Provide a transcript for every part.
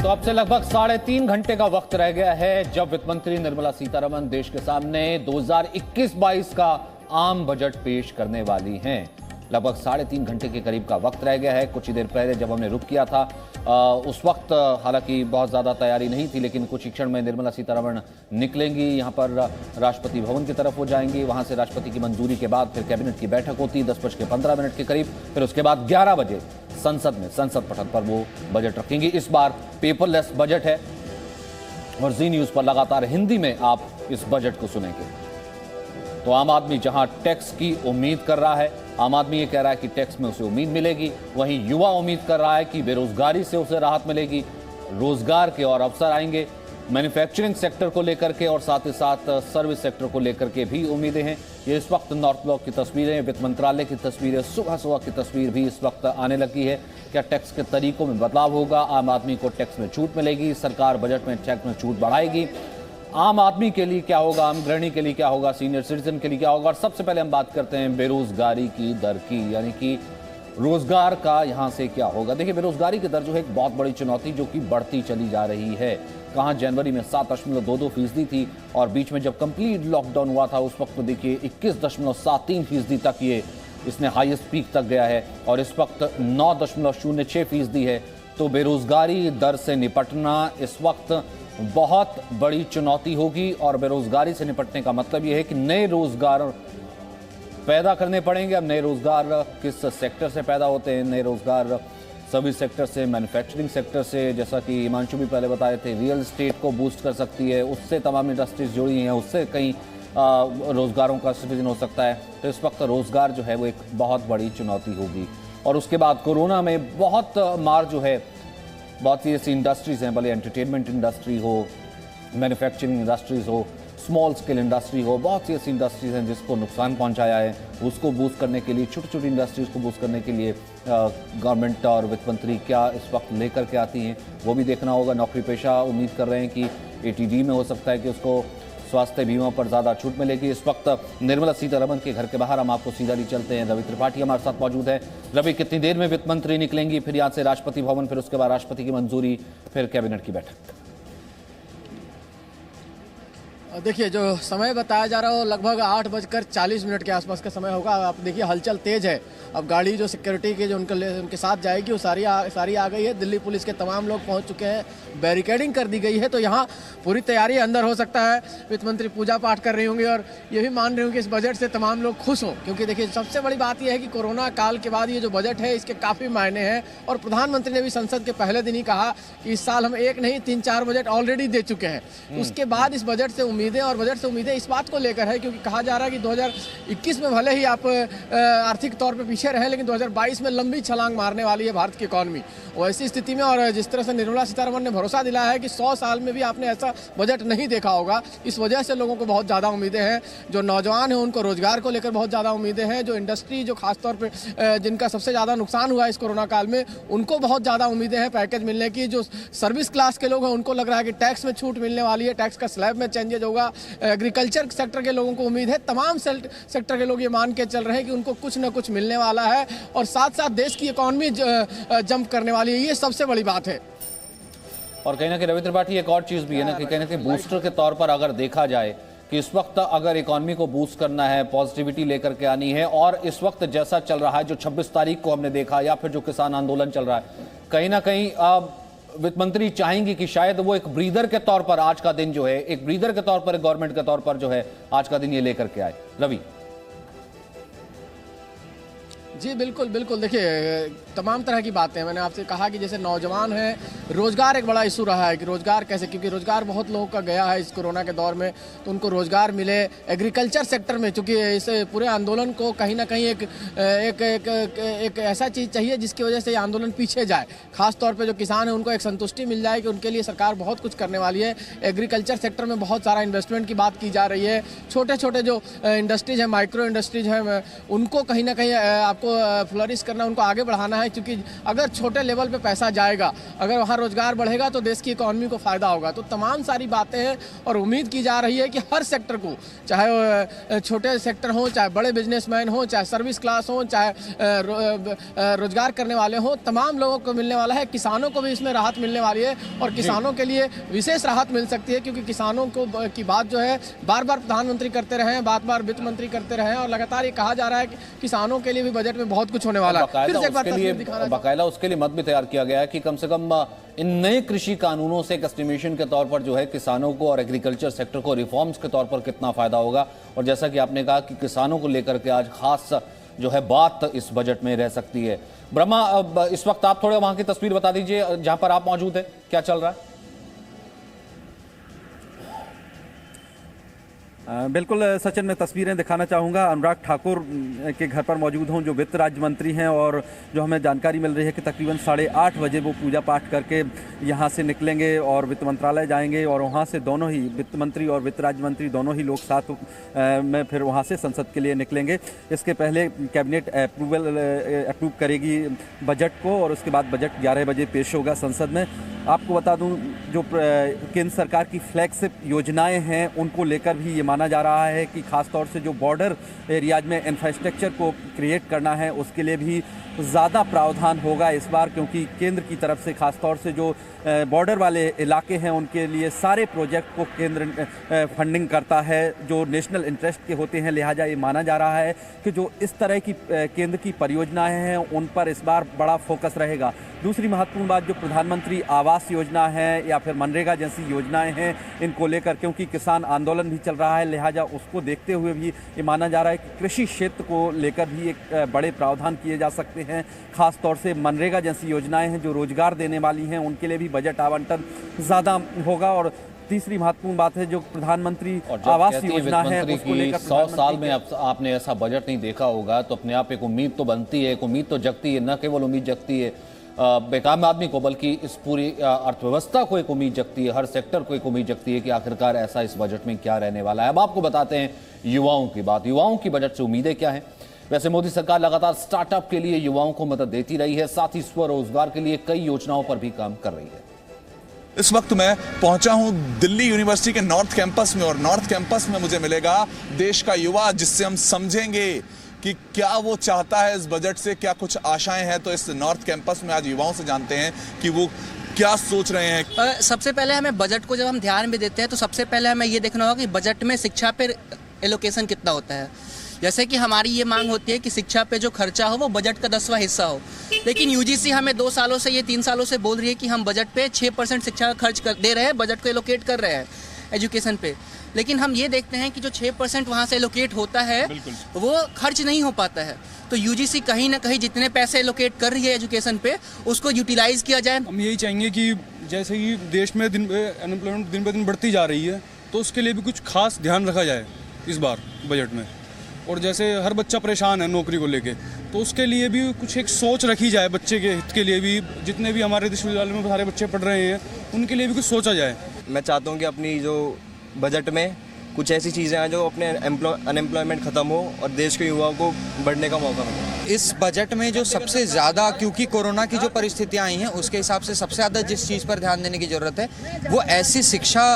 तो अब से लगभग 3.5 घंटे का वक्त रह गया है जब वित्त मंत्री निर्मला सीतारमण देश के सामने 2021-22 का आम बजट पेश करने वाली हैं। लगभग 3.5 घंटे के करीब का वक्त रह गया है। कुछ ही देर पहले जब हमने रुक किया था उस वक्त हालांकि बहुत ज़्यादा तैयारी नहीं थी, लेकिन कुछ ही क्षण में निर्मला सीतारमण निकलेंगी। यहाँ पर राष्ट्रपति भवन की तरफ वो जाएंगी। वहाँ से राष्ट्रपति की मंजूरी के बाद फिर कैबिनेट की बैठक होती है 10:15 के करीब। फिर उसके बाद 11 बजे संसद पटल पर वो बजट रखेंगी। इस बार पेपरलेस बजट है और जी न्यूज़ पर लगातार हिंदी में आप इस बजट को सुनेंगे। तो आम आदमी जहां टैक्स की उम्मीद कर रहा है, आम आदमी ये कह रहा है कि टैक्स में उसे उम्मीद मिलेगी, वहीं युवा उम्मीद कर रहा है कि बेरोजगारी से उसे राहत मिलेगी, रोजगार के और अवसर आएंगे। मैन्युफैक्चरिंग सेक्टर को लेकर के और साथ ही साथ सर्विस सेक्टर को लेकर के भी उम्मीदें हैं। ये इस वक्त नॉर्थ ब्लॉक की तस्वीरें, वित्त मंत्रालय की तस्वीरें, सुबह की तस्वीर भी इस वक्त आने लगी है। क्या टैक्स के तरीकों में बदलाव होगा? आम आदमी को टैक्स में छूट मिलेगी? सरकार बजट में टैक्स में छूट बढ़ाएगी? आम आदमी के लिए क्या होगा? आम गृहिणी के लिए क्या होगा? सीनियर सिटीजन के लिए क्या होगा? और सबसे पहले हम बात करते हैं बेरोजगारी की दर की, यानी कि रोजगार का यहाँ से क्या होगा। देखिए, बेरोजगारी की दर जो है एक बहुत बड़ी चुनौती जो कि बढ़ती चली जा रही है। कहाँ जनवरी में 7.22% थी और बीच में जब कंप्लीट लॉकडाउन हुआ था उस वक्त तो देखिए 21.73% तक इसने हाईएस्ट पीक तक गया है और इस वक्त 9.06% है। तो बेरोजगारी दर से निपटना इस वक्त बहुत बड़ी चुनौती होगी और बेरोजगारी से निपटने का मतलब यह है कि नए रोजगार पैदा करने पड़ेंगे। अब नए रोजगार किस सेक्टर से पैदा होते हैं? नए रोजगार सर्विस सेक्टर से, मैन्युफैक्चरिंग सेक्टर से, जैसा कि हिमांशु भी पहले बताए थे, रियल एस्टेट को बूस्ट कर सकती है, उससे तमाम इंडस्ट्रीज जुड़ी हैं, उससे कई रोजगारों का सृजन हो सकता है। तो इस वक्त रोजगार जो है वो एक बहुत बड़ी चुनौती होगी। और उसके बाद कोरोना में बहुत मार जो है, बहुत सी ऐसी इंडस्ट्रीज हैं, भले एंटरटेनमेंट इंडस्ट्री हो, मैन्युफैक्चरिंग इंडस्ट्रीज हो, स्मॉल स्केल इंडस्ट्री हो, बहुत सी ऐसी इंडस्ट्रीज हैं जिसको नुकसान पहुंचाया है। उसको बूस्ट करने के लिए, छोटी छोटी इंडस्ट्रीज को बूस्ट करने के लिए गवर्नमेंट और वित्त मंत्री क्या इस वक्त लेकर के आती हैं वो भी देखना होगा। नौकरी पेशा उम्मीद कर रहे हैं कि एटीडी में हो सकता है कि उसको स्वास्थ्य बीमा पर ज़्यादा छूट मिलेगी। इस वक्त निर्मला सीतारमण के घर के बाहर हम आपको सीधा ले चलते हैं। रवि त्रिपाठी हमारे साथ मौजूद है। रवि, कितनी देर में वित्त मंत्री निकलेंगी? फिर यहाँ से राष्ट्रपति भवन, फिर उसके बाद राष्ट्रपति की मंजूरी, फिर कैबिनेट की बैठक। देखिए, जो समय बताया जा रहा है वो लगभग 8:40 के आसपास का समय होगा। आप देखिए, हलचल तेज है। अब गाड़ी जो सिक्योरिटी के जो उनके साथ जाएगी वो सारी आ गई है। दिल्ली पुलिस के तमाम लोग पहुंच चुके हैं, बैरिकेडिंग कर दी गई है। तो यहाँ पूरी तैयारी अंदर हो सकता है। वित्त मंत्री पूजा पाठ कर रही होंगी और ये भी मान रही होंगी इस बजट से तमाम लोग खुश हों, क्योंकि देखिए सबसे बड़ी बात यह है कि कोरोना काल के बाद ये जो बजट है इसके काफ़ी मायने हैं। और प्रधानमंत्री ने भी संसद के पहले दिन ही कहा कि इस साल हम एक नहीं 3-4 बजट ऑलरेडी दे चुके हैं। उसके बाद इस बजट से उम्मीदें, और बजट से उम्मीदें इस बात को लेकर है क्योंकि कहा जा रहा है कि 2021 में भले ही आप आर्थिक तौर पे पीछे रहे, लेकिन 2022 में लंबी छलांग मारने वाली है भारत की इकॉनमी। और ऐसी स्थिति में, और जिस तरह से निर्मला सीतारमण ने भरोसा दिलाया है कि 100 साल में भी आपने ऐसा बजट नहीं देखा होगा, इस वजह से लोगों को बहुत ज़्यादा उम्मीदें हैं। जो नौजवान हैं उनको रोजगार को लेकर बहुत ज़्यादा उम्मीदें हैं। जो इंडस्ट्री, जो खासतौर पर जिनका सबसे ज़्यादा नुकसान हुआ है इस कोरोना काल में, उनको बहुत ज़्यादा उम्मीदें हैं पैकेज मिलने की। जो सर्विस क्लास के लोग हैं उनको लग रहा है कि टैक्स में छूट मिलने वाली है, टैक्स का स्लैब में चेंजेज होगा। एग्रीकल्चर सेक्टर के लोगों को उम्मीद है, तमाम सेक्टर के लोग ये मान के चल रहे हैं कि उनको कुछ न कुछ मिलने वाला है और साथ साथ देश की इकॉनमी जंप करने वाली है। ये सबसे बड़ी बात है। और कहीं ना कहीं रवि त्रिपाठी एक और चीज़ भी है ना कि कहीं ना कहीं बूस्टर के तौर पर अगर देखा जाए कि इस वक्त अगर इकॉनमी को बूस्ट करना है, पॉजिटिविटी लेकर के आनी है, और इस वक्त जैसा चल रहा है, जो 26 तारीख को हमने देखा, या फिर जो किसान आंदोलन चल रहा है, कहीं ना कहीं वित्त मंत्री चाहेंगी कि शायद वो एक ब्रीदर के तौर पर आज का दिन जो है, एक ब्रीदर के तौर पर, एक गवर्नमेंट के तौर पर जो है आज का दिन ये लेकर के आए। रवि जी बिल्कुल बिल्कुल। देखिए, तमाम तरह की बातें हैं। मैंने आपसे कहा कि जैसे नौजवान हैं, रोज़गार एक बड़ा इशू रहा है कि रोज़गार कैसे, क्योंकि रोज़गार बहुत लोगों का गया है इस कोरोना के दौर में, तो उनको रोज़गार मिले। एग्रीकल्चर सेक्टर में, चूँकि इस पूरे आंदोलन को कहीं ना कहीं एक ऐसा चीज़ चाहिए जिसकी वजह से ये आंदोलन पीछे जाए। खास तौर पे जो किसान हैं उनको एक संतुष्टि मिल जाए कि उनके लिए सरकार बहुत कुछ करने वाली है। एग्रीकल्चर सेक्टर में बहुत सारा इन्वेस्टमेंट की बात की जा रही है। छोटे छोटे जो इंडस्ट्रीज हैं, माइक्रो इंडस्ट्रीज हैं, उनको कहीं ना कहीं आपको को फ्लरिश करना, उनको आगे बढ़ाना है, क्योंकि अगर छोटे लेवल पे पैसा जाएगा, अगर वहाँ रोजगार बढ़ेगा तो देश की इकोनॉमी को फ़ायदा होगा। तो तमाम सारी बातें हैं और उम्मीद की जा रही है कि हर सेक्टर को, चाहे छोटे सेक्टर हों, चाहे बड़े बिजनेसमैन हों, चाहे सर्विस क्लास हों, चाहे रोजगार करने वाले हों, तमाम लोगों को मिलने वाला है। किसानों को भी इसमें राहत मिलने वाली है और किसानों के लिए विशेष राहत मिल सकती है, क्योंकि किसानों को की बात जो है बार बार प्रधानमंत्री करते रहे हैं, बार वित्त मंत्री करते रहे हैं और लगातार ये कहा जा रहा है कि किसानों के लिए भी बजट में बहुत कुछ होने वाला है। फिर से एक बार तस्वीर दिखाना, बाकायदा उसके लिए मत भी तैयार किया गया है कि कम से कम इन नए कृषि कानूनों से एक एस्टिमेशन के तौर पर जो है किसानों को और एग्रीकल्चर सेक्टर को रिफॉर्म्स के तौर पर कितना फायदा होगा। और जैसा कि आपने कहा कि किसानों को लेकर के आज खास जो है बात इस बजट में रह सकती है। ब्रह्मा, इस वक्त आप थोड़ा वहां की तस्वीर बता दीजिए जहां पर आप मौजूद है, क्या चल रहा है? बिल्कुल सचिन, मैं तस्वीरें दिखाना चाहूँगा। अनुराग ठाकुर के घर पर मौजूद हूँ, जो वित्त राज्य मंत्री हैं, और जो हमें जानकारी मिल रही है कि तकरीबन 8:30 बजे वो पूजा पाठ करके यहाँ से निकलेंगे और वित्त मंत्रालय जाएंगे और वहाँ से दोनों ही वित्त मंत्री और वित्त राज्य मंत्री दोनों ही लोग साथ में फिर वहाँ से संसद के लिए निकलेंगे। इसके पहले कैबिनेट अप्रूव करेगी बजट को और उसके बाद बजट 11 बजे पेश होगा संसद में। आपको बता दूं, जो केंद्र सरकार की फ्लैगशिप योजनाएं हैं उनको लेकर भी ये माना जा रहा है कि खासतौर से जो बॉर्डर एरियाज में इंफ्रास्ट्रक्चर को क्रिएट करना है उसके लिए भी ज़्यादा प्रावधान होगा इस बार, क्योंकि केंद्र की तरफ से खासतौर से जो बॉर्डर वाले इलाके हैं उनके लिए सारे प्रोजेक्ट को केंद्र फंडिंग करता है जो नेशनल इंटरेस्ट के होते हैं। लिहाजा ये माना जा रहा है कि जो इस तरह की केंद्र की परियोजनाएं हैं उन पर इस बार बड़ा फोकस रहेगा। दूसरी महत्वपूर्ण बात, जो प्रधानमंत्री आवास योजना है या फिर मनरेगा जैसी योजनाएं हैं, इनको लेकर क्योंकि किसान आंदोलन भी चल रहा है, लिहाजा उसको देखते हुए भी ये माना जा रहा है कि कृषि क्षेत्र को लेकर भी एक बड़े प्रावधान किए जा सकते हैं। खास तौर से मनरेगा जैसी योजनाएं हैं जो रोजगार देने वाली हैं, उनके लिए भी बजट आवंटन ज़्यादा होगा। और तीसरी महत्वपूर्ण बात है जो प्रधानमंत्री आवास योजना है उसको लेकर 100 साल में आपने ऐसा बजट नहीं देखा होगा, तो अपने आप एक उम्मीद तो बनती है, एक उम्मीद तो जगती है, न केवल उम्मीद जगती है बेकाम आदमी को, बल्कि इस पूरी अर्थव्यवस्था को एक उम्मीद जगती है, हर सेक्टर को एक उम्मीद जगती है कि आखिरकार ऐसा इस बजट में क्या रहने वाला है। अब आपको बताते हैं युवाओं की बात। युवाओं की बजट से उम्मीदें क्या हैं? वैसे मोदी सरकार लगातार स्टार्टअप के लिए युवाओं को मदद देती रही है, साथ ही स्वरोजगार के लिए कई योजनाओं पर भी काम कर रही है। इस वक्त मैं पहुंचा हूं दिल्ली यूनिवर्सिटी के नॉर्थ कैंपस में और नॉर्थ कैंपस में मुझे मिलेगा देश का युवा, जिससे हम समझेंगे कि क्या वो चाहता है इस बजट से, क्या कुछ आशाएं हैं। तो इस नॉर्थ कैंपस में आज युवाओं से जानते हैं कि वो क्या सोच रहे हैं। सबसे पहले हमें बजट को जब हम ध्यान में देते हैं तो सबसे पहले हमें ये देखना होगा कि बजट में शिक्षा पर एलोकेशन कितना होता है। जैसे कि हमारी ये मांग होती है कि शिक्षा पे जो खर्चा हो वो बजट का 10वां हिस्सा हो, लेकिन यूजीसी हमें 2 सालों से, ये 3 सालों से बोल रही है कि हम बजट पे 6% शिक्षा का खर्च दे रहे हैं, बजट को एलोकेट कर रहे हैं एजुकेशन पे। लेकिन हम ये देखते हैं कि जो 6% वहाँ से एलोकेट होता है वो खर्च नहीं हो पाता है। तो यूजीसी कहीं ना कहीं जितने पैसे एलोकेट कर रही है एजुकेशन पे उसको यूटिलाइज किया जाए। हम यही चाहेंगे कि जैसे कि देश में अनएम्प्लॉयमेंट दिन ब दिन बढ़ती जा रही है, तो उसके लिए भी कुछ खास ध्यान रखा जाए इस बार बजट में। और जैसे हर बच्चा परेशान है नौकरी को लेके, तो उसके लिए भी कुछ एक सोच रखी जाए, बच्चे के हित के लिए भी। जितने भी हमारे विश्वविद्यालय में सारे बच्चे पढ़ रहे हैं उनके लिए भी कुछ सोचा जाए। मैं चाहता हूँ कि अपनी जो बजट में कुछ ऐसी चीज़ें हैं जो अपने अनएम्प्लॉयमेंट ख़त्म हो और देश के युवाओं को बढ़ने का मौका मिले। इस बजट में जो सबसे ज़्यादा, क्योंकि कोरोना की जो परिस्थितियाँ आई हैं उसके हिसाब से सबसे ज़्यादा जिस चीज़ पर ध्यान देने की ज़रूरत है वो ऐसी शिक्षा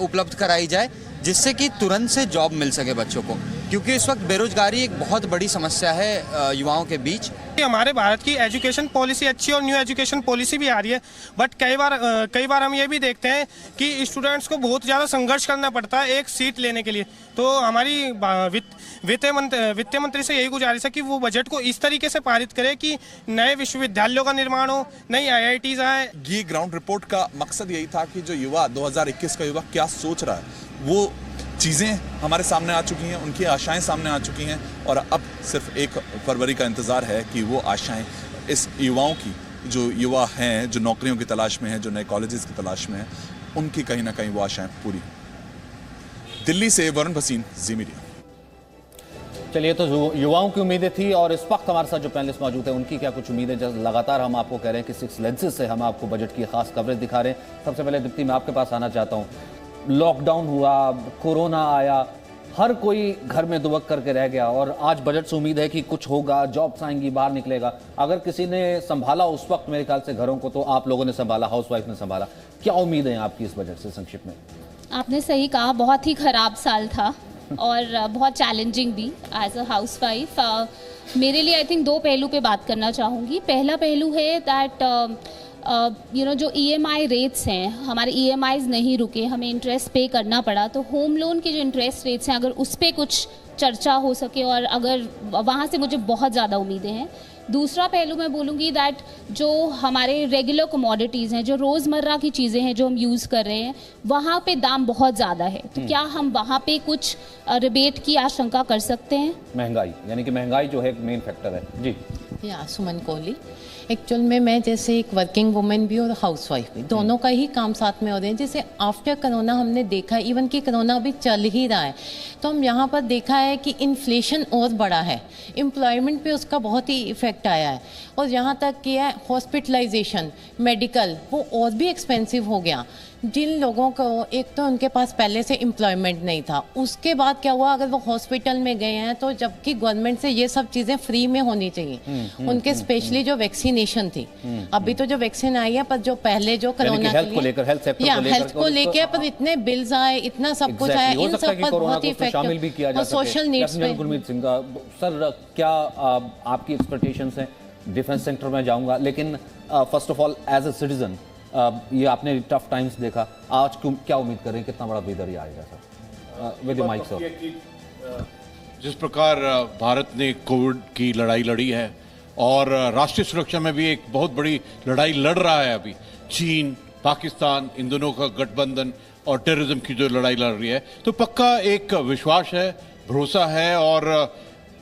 उपलब्ध कराई जाए जिससे कि तुरंत से जॉब मिल सके बच्चों को, क्योंकि इस वक्त बेरोजगारी एक बहुत बड़ी समस्या है युवाओं के बीच। हमारे भारत की एजुकेशन पॉलिसी अच्छी और न्यू एजुकेशन पॉलिसी भी आ रही है, बट कई बार हम ये भी देखते हैं कि स्टूडेंट्स को बहुत ज़्यादा संघर्ष करना पड़ता है एक सीट लेने के लिए। तो हमारी वित्त मंत्री से यही गुजारिश है कि वो बजट को इस तरीके से पारित करे कि नए विश्वविद्यालयों का निर्माण हो, नई IITs आए। ये ग्राउंड रिपोर्ट का मकसद यही था कि जो युवा 2021 का युवा क्या सोच रहा है, वो चीज़ें हमारे सामने आ चुकी हैं, उनकी आशाएं सामने आ चुकी हैं और अब सिर्फ 1 फरवरी का इंतज़ार है कि वो आशाएं इस युवाओं की, जो युवा हैं, जो नौकरियों की तलाश में हैं, जो नए कॉलेजेस की तलाश में हैं, उनकी कहीं ना कहीं वो आशाएं पूरी। दिल्ली से वरुण भसीन, जी मीडिया। चलिए, तो युवाओं की उम्मीदें थी और इस वक्त हमारे साथ जो पैनलिस्ट मौजूद है उनकी क्या कुछ उम्मीदें, जब लगातार हम आपको कह रहे हैं कि 6 लेंसेज से हम आपको बजट की खास कवरेज दिखा रहे हैं। सबसे पहले दीप्ति, मैं आपके पास आना चाहता हूँ। लॉकडाउन हुआ, कोरोना आया, हर कोई घर में दुबक करके रह गया और आज बजट से उम्मीद है कि कुछ होगा, जॉब्स आएंगी, बाहर निकलेगा। अगर किसी ने संभाला उस वक्त मेरे ख्याल से घरों को, तो आप लोगों ने संभाला, हाउसवाइफ ने संभाला। क्या उम्मीद है आपकी इस बजट से, संक्षिप्त में? आपने सही कहा, बहुत ही खराब साल था और बहुत चैलेंजिंग भी एज अ हाउसवाइफ। मेरे लिए आई थिंक दो पहलू पे बात करना चाहूँगी। पहला पहलू है दैट जो EMI रेट्स हैं, हमारे EMIs नहीं रुके, हमें इंटरेस्ट पे करना पड़ा, तो होम लोन के जो इंटरेस्ट रेट्स हैं अगर उस पर कुछ चर्चा हो सके, और अगर वहाँ से मुझे बहुत ज़्यादा उम्मीदें हैं। दूसरा पहलू मैं बोलूँगी दैट जो हमारे रेगुलर कमोडिटीज़ हैं, जो रोज़मर्रा की चीज़ें हैं जो हम यूज़ कर रहे हैं, वहाँ पे दाम बहुत ज़्यादा है, तो क्या हम वहाँ पे कुछ रिबेट की आशंका कर सकते हैं? महंगाई, यानी कि महंगाई जो है एक मेन फैक्टर है। जी या सुमन कोहली, एक्चुअल में मैं जैसे एक वर्किंग वुमेन भी और हाउसवाइफ भी, दोनों का ही काम साथ में हो रहे हैं। जैसे आफ्टर कोरोना हमने देखा, इवन कि कोरोना अभी चल ही रहा है, तो हम यहाँ पर देखा है कि इन्फ्लेशन और बढ़ा है, एम्प्लॉयमेंट पे उसका बहुत ही इफेक्ट आया है, और यहाँ तक कि है हॉस्पिटलाइजेशन, मेडिकल, वो और भी एक्सपेंसिव हो गया। जिन लोगों को एक तो उनके पास पहले से एम्प्लॉयमेंट नहीं था, उसके बाद क्या हुआ, अगर वो हॉस्पिटल में गए हैं तो जबकि गवर्नमेंट से ये सब चीज़ें फ्री में होनी चाहिए उनके, स्पेशली जो वैक्सीनेशन थी। अभी तो जो वैक्सीन आई है, पर जो पहले जो कोरोना हेल्थ को लेकर पर इतने बिल्स आए, इतना सब कुछ आया, इन सब पर बहुत ही शामिल भी किया जा सके। सोशल नीड्स पे गुरमीत सिंह सर, क्या आपकी एक्सपेक्टेशंस हैं? डिफेंस सेक्टर में जाऊंगा, लेकिन first of all as a citizen, ये आपने टफ टाइम्स देखा, आज क्या उम्मीद कर रहे हैं, कितना बड़ा बेहतरी आएगा sir? With the mic sir. जिस प्रकार भारत ने कोविड की लड़ाई लड़ी है और राष्ट्रीय सुरक्षा में भी एक बहुत बड़ी लड़ाई लड़ रहा है अभी, चीन, पाकिस्तान, इन दोनों का गठबंधन और टेररिज्म की जो लड़ाई लड़ रही है, तो पक्का एक विश्वास है, भरोसा है, और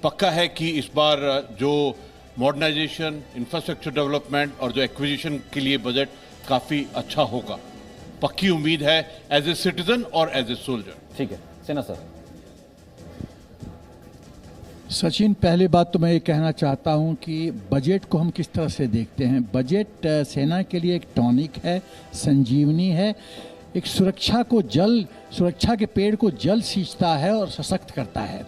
पक्का है कि इस बार जो मॉडर्नाइजेशन, इंफ्रास्ट्रक्चर डेवलपमेंट और जो एक्विजिशन के लिए बजट काफी अच्छा होगा। पक्की उम्मीद है एज ए सिटीजन और एज ए सोल्जर। ठीक है, सेना सर। सचिन, पहली बात तो मैं ये कहना चाहता हूँ कि बजट को हम किस तरह से देखते हैं। बजट सेना के लिए एक टॉनिक है, संजीवनी है, एक सुरक्षा के पेड़ को जल सींचता है और सशक्त करता है।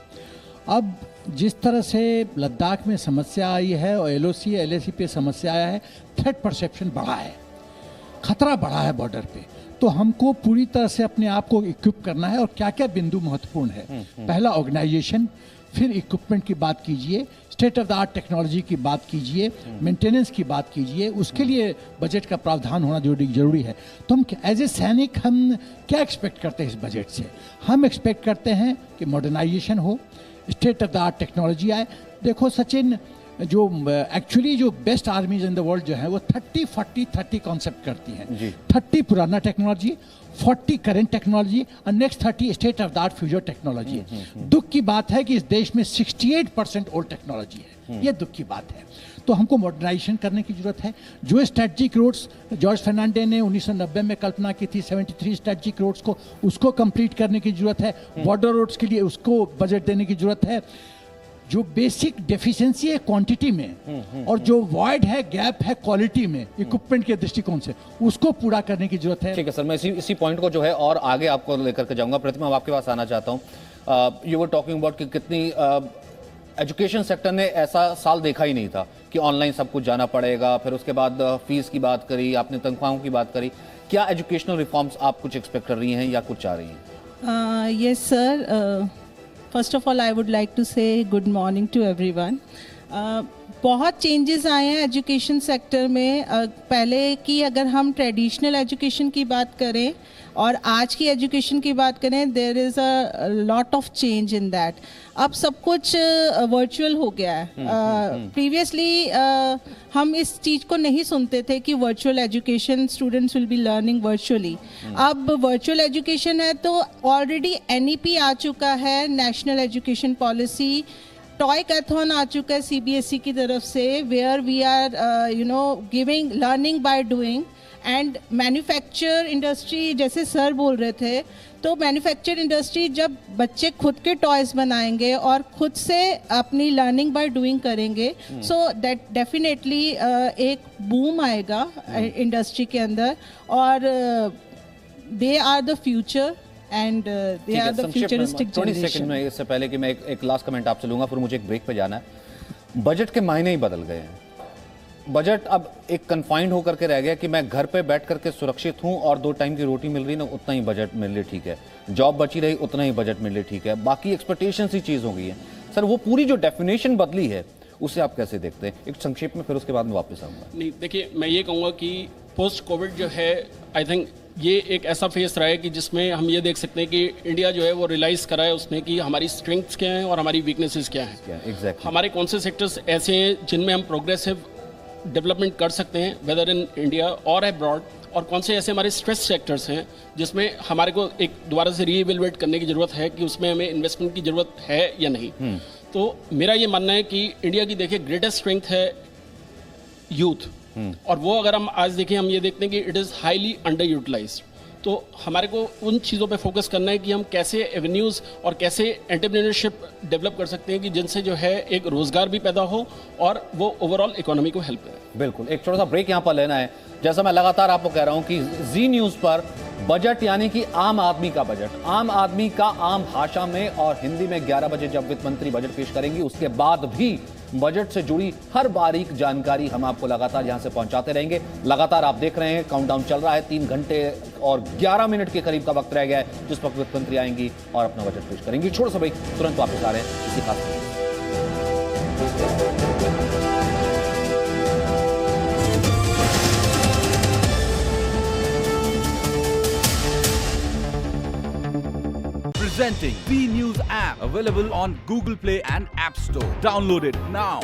अब जिस तरह से लद्दाख में समस्या आई है और LOC LAC पे समस्या आया है, थ्रेट परसेप्शन बढ़ा है, खतरा बढ़ा है बॉर्डर पे, तो हमको पूरी तरह से अपने आप को इक्विप करना है। और क्या क्या बिंदु महत्वपूर्ण है, पहला ऑर्गेनाइजेशन, फिर इक्विपमेंट की बात कीजिए, state of the art technology की बात कीजिए, मेंटेनेंस की बात कीजिए, उसके लिए बजट का प्रावधान होना जरूरी है। तो हम एज ए सैनिक हम क्या एक्सपेक्ट करते हैं इस बजट से? हम एक्सपेक्ट करते हैं कि मॉडर्नाइजेशन हो, state of the art technology आए। देखो सचिन, जो एक्चुअली जो बेस्ट आर्मीज इन द वर्ल्ड जो है वो 30-40-30 कॉन्सेप्ट करती हैं। 30 पुराना टेक्नोलॉजी, 40 करेंट टेक्नोलॉजी और next 30 state of the art future technology. दुख की बात है कि इस देश में 68% ओल्ड टेक्नोलॉजी है, ये दुख की बात है। तो हमको मॉडर्नाइजेशन करने की जरूरत है। जो स्ट्रेटजिक रोड्स जॉर्ज फर्नांडे ने 1990 में कल्पना की थी, 73 स्ट्रेटजिक रोड्स को, उसको कंप्लीट करने की जरूरत है। बॉर्डर रोड्स के लिए उसको बजट देने की जरूरत है। जो बेसिक डेफिशिएंसी है क्वांटिटी में और जो वॉइड है, गैप है क्वालिटी में, इक्विपमेंट के दृष्टिकोण से, उसको पूरा करने की जरूरत है। ठीक है सर, मैं इसी पॉइंट को जो है और आगे आपको लेकर के जाऊंगा। प्रतिमा, आपके पास आना चाहता हूँ। यू वर टॉकिंग अबाउट कि कितनी एजुकेशन सेक्टर ने ऐसा साल देखा ही नहीं था कि ऑनलाइन सब कुछ जाना पड़ेगा, फिर उसके बाद फीस की बात करी आपने, तनख्वाहों की बात करी। क्या एजुकेशनल रिफॉर्म्स आप कुछ एक्सपेक्ट कर रही हैं या कुछ चाह रही हैं? Yes sir, first of all I would like to say good morning to everyone. बहुत चेंजेस आए हैं एजुकेशन सेक्टर में। पहले की अगर हम ट्रेडिशनल एजुकेशन की बात करें और आज की एजुकेशन की बात करें, there is a lot of change in that. अब सब कुछ वर्चुअल हो गया है। प्रीवियसली हम इस चीज़ को नहीं सुनते थे कि virtual education, students will be learning virtually. अब वर्चुअल एजुकेशन है तो ऑलरेडी NEP आ चुका है, national education policy. Toycathon आ चुका है CBSE की तरफ से, where we are giving learning by doing. And manufacture industry, जैसे सर बोल रहे थे, तो मैन्युफैक्चर इंडस्ट्री जब बच्चे खुद के टॉयज़ बनाएंगे और खुद से अपनी लर्निंग बाय डूइंग करेंगे, सो दैट डेफिनेटली एक बूम आएगा इंडस्ट्री के अंदर। और they are the future and they are the futuristic 20 second generation. में, इससे पहले कि मैं एक लास्ट कमेंट आपसे लूंगा, फिर मुझे एक ब्रेक पे जाना है। बजट के मायने ही बदल गए हैं। बजट अब एक कन्फाइंड होकर के रह गया कि मैं घर पे बैठ करके सुरक्षित हूं और 2 टाइम की रोटी मिल रही ना, उतना ही बजट मेरे लिए ठीक है। जॉब बची रही, उतना ही बजट मेरे लिए ठीक है। बाकी एक्सपेक्टेशंस ही चीज़ हो गई है। सर, वो पूरी जो डेफिनेशन बदली है उसे आप कैसे देखते हैं? एक संक्षेप में, फिर उसके बाद में वापस आऊँगा। नहीं, देखिए, मैं ये कहूँगा कि पोस्ट कोविड जो है, आई थिंक ये एक ऐसा फेस रहा है कि जिसमें हम ये देख सकते हैं कि इंडिया जो है वो रियलाइज़ करा है उसने कि हमारी स्ट्रेंथ्स क्या हैं और हमारी वीकनेसेस क्या हैं। एग्जैक्टली। हमारे कौन से सेक्टर्स ऐसे हैं जिनमें हम प्रोग्रेसिव डेवलपमेंट कर सकते हैं, वेदर इन इंडिया और अब्रॉड, और कौन से ऐसे हमारे स्ट्रेस सेक्टर्स हैं जिसमें हमारे को एक दोबारा से रीइवेलुएट करने की ज़रूरत है कि उसमें हमें इन्वेस्टमेंट की ज़रूरत है या नहीं। तो मेरा ये मानना है कि इंडिया की देखिए ग्रेटेस्ट स्ट्रेंथ है यूथ, और वो अगर हम आज देखें, हम ये देखते हैं कि it is highly underutilized. तो हमारे को उन चीज़ों पे फोकस करना है कि हम कैसे एवेन्यूज़ और कैसे एंटरप्रेन्योरशिप डेवलप कर सकते हैं कि जिनसे जो है एक रोज़गार भी पैदा हो और वो ओवरऑल इकोनॉमी को हेल्प करे। बिल्कुल, एक छोटा सा ब्रेक यहाँ पर लेना है। जैसा मैं लगातार आपको कह रहा हूँ कि जी न्यूज़ पर बजट यानी कि आम आदमी का बजट, आम आदमी का आम भाषा में और हिंदी में 11 बजे जब वित्त मंत्री बजट पेश करेंगी, उसके बाद भी बजट से जुड़ी हर बारीक जानकारी हम आपको लगातार यहां से पहुंचाते रहेंगे। लगातार आप देख रहे हैं, काउंटडाउन चल रहा है। 3 घंटे और 11 मिनट के करीब का वक्त रह गया है जिस वक्त वित्त मंत्री आएंगी और अपना बजट पेश करेंगी। छोड़ सा भाई, तुरंत वापस आ रहे हैं इसी खास Presenting B News app, available on Google Play and App Store. Download it now.